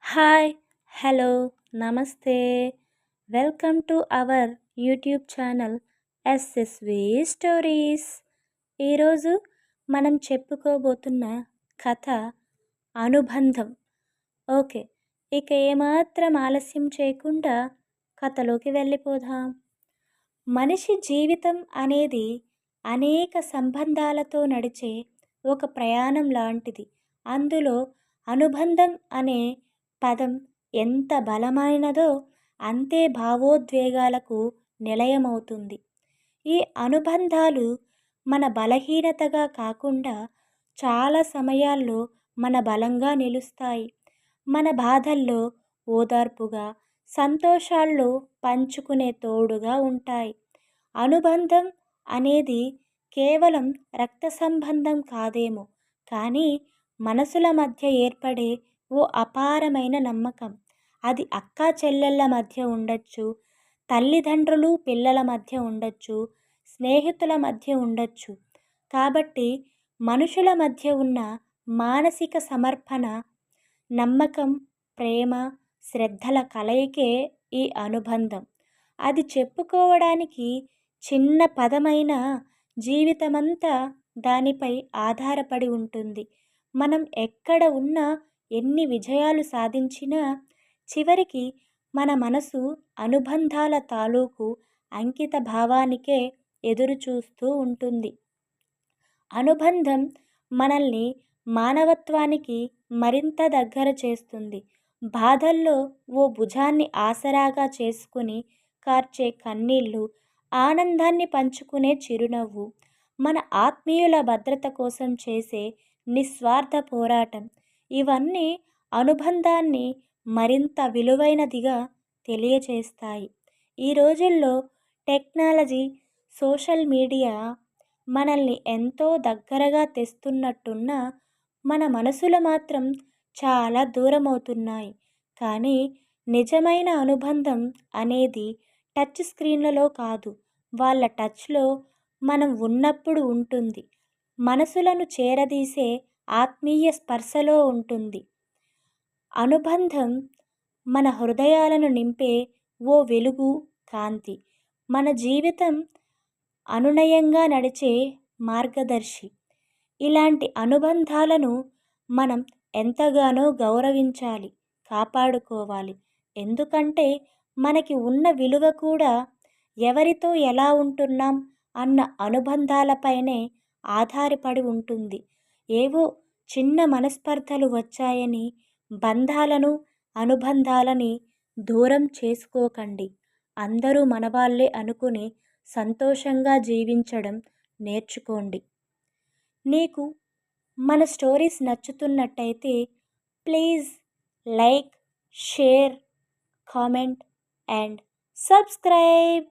Hi, hello, నమస్తే. Welcome to our YouTube channel SSV stories. ఈరోజు మనం చెప్పుకోబోతున్న కథ అనుబంధం. ఓకే, ఇక ఏమాత్రం ఆలస్యం చేయకుండా కథలోకి వెళ్ళిపోదాం. మనిషి జీవితం అనేది అనేక సంబంధాలతో నడిచే ఒక ప్రయాణం లాంటిది. అందులో అనుబంధం అనే పదం ఎంత బలమైనదో అంతే భావోద్వేగాలకు నిలయమవుతుంది. ఈ అనుబంధాలు మన బలహీనతగా కాకుండా చాలా సమయాల్లో మన బలంగా నిలుస్తాయి. మన బాధల్లో ఓదార్పుగా, సంతోషాల్లో పంచుకునే తోడుగా ఉంటాయి. అనుబంధం అనేది కేవలం రక్త సంబంధం కాదేమో, కానీ మనసుల మధ్య ఏర్పడే ఓ అపారమైన నమ్మకం. అది అక్కా చెల్లెళ్ళ మధ్య ఉండొచ్చు, తల్లిదండ్రులు పిల్లల మధ్య ఉండొచ్చు, స్నేహితుల మధ్య ఉండొచ్చు. కాబట్టి మనుషుల మధ్య ఉన్న మానసిక సమర్పణ, నమ్మకం, ప్రేమ, శ్రద్ధల కలయికే ఈ అనుబంధం. అది చెప్పుకోవడానికి చిన్న పదమైన జీవితమంతా దానిపై ఆధారపడి ఉంటుంది. మనం ఎక్కడ ఉన్నా, ఎన్ని విజయాలు సాధించినా చివరికి మన మనసు అనుబంధాల తాలూకు అంకిత భావానికే ఎదురు చూస్తూ ఉంటుంది. అనుబంధం మనల్ని మానవత్వానికి మరింత దగ్గర చేస్తుంది. బాధల్లో ఓ భుజాన్ని ఆసరాగా చేసుకుని కార్చే కన్నీళ్ళు, ఆనందాన్ని పంచుకునే చిరునవ్వు, మన ఆత్మీయుల భద్రత కోసం చేసే నిస్వార్థ పోరాటం, ఇవన్నీ అనుబంధాన్ని మరింత విలువైనదిగా తెలియచేస్తాయి. ఈ రోజుల్లో టెక్నాలజీ, సోషల్ మీడియా మనల్ని ఎంతో దగ్గరగా తెస్తున్నట్టున్నా మన మనసులు మాత్రం చాలా దూరమవుతున్నాయి. కానీ నిజమైన అనుబంధం అనేది టచ్ స్క్రీన్లలో కాదు, వాళ్ళ టచ్లో మనం ఉన్నప్పుడు ఉంటుంది. మనసులను చేరదీసే ఆత్మీయ స్పర్శలో ఉంటుంది. అనుబంధం మన హృదయాలను నింపే ఓ వెలుగు, కాంతి. మన జీవితం అనునయంగా నడిచే మార్గదర్శి. ఇలాంటి అనుబంధాలను మనం ఎంతగానో గౌరవించాలి, కాపాడుకోవాలి. ఎందుకంటే మనకి ఉన్న విలువ కూడా ఎవరితో ఎలా ఉంటున్నాం అన్న అనుబంధాలపైనే ఆధారపడి ఉంటుంది. ఏవో చిన్న మనస్పర్ధలు వచ్చాయని బంధాలను, అనుబంధాలని దూరం చేసుకోకండి. అందరూ మనవాళ్లే అనుకుని సంతోషంగా జీవించడం నేర్చుకోండి. నీకు మన స్టోరీస్ నచ్చుతున్నట్టయితే please like, share, comment and subscribe.